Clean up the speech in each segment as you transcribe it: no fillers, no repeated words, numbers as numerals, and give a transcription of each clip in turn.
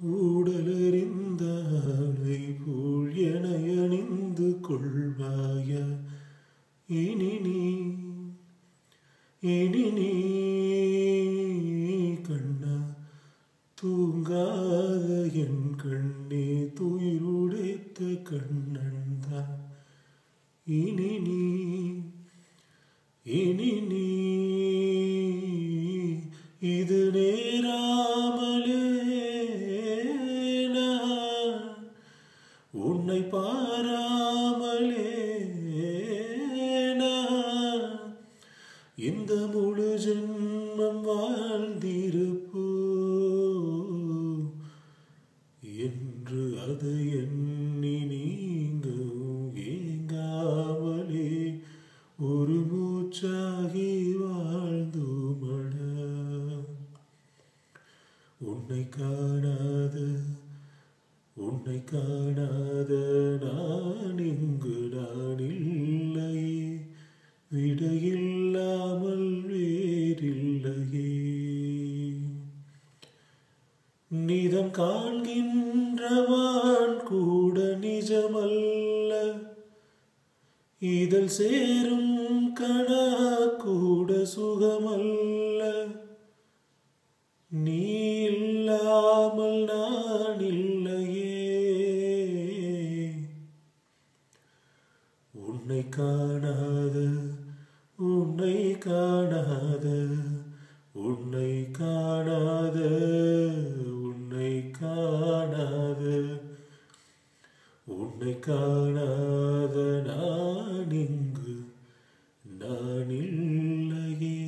ஊடலறிந்தாளை போல் என அணிந்து கொள்வாய இனி நீ கண்ணா தூங்காத என் கண்ணே துயிருடைத்த கண்ணன்தான் இனி நீ இது நேராமலே நான் உன்னை பாராமலே நான் இந்த முழு ஜென்மம் வாழ்ந்திருப்போ என்று அதை எண்ணி நீங்கும் ஏங்காமலே ஒரு மூச்சாகி வாழ்ந்துமட உன்னை காணாத நான் இங்கு நான் இல்லையே விடையில்லாமல் வேறில்லையே நிதம் காண்கின்றவான் கூட நிஜமல்ல இதழ் சேரும் கணா கூட சுகமல்ல நீ இல்லாமல் நான் இல்லையே உன்னை காணாத நான் இங்கு நான் இல்லையே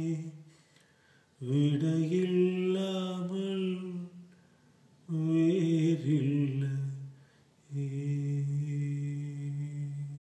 விடையில்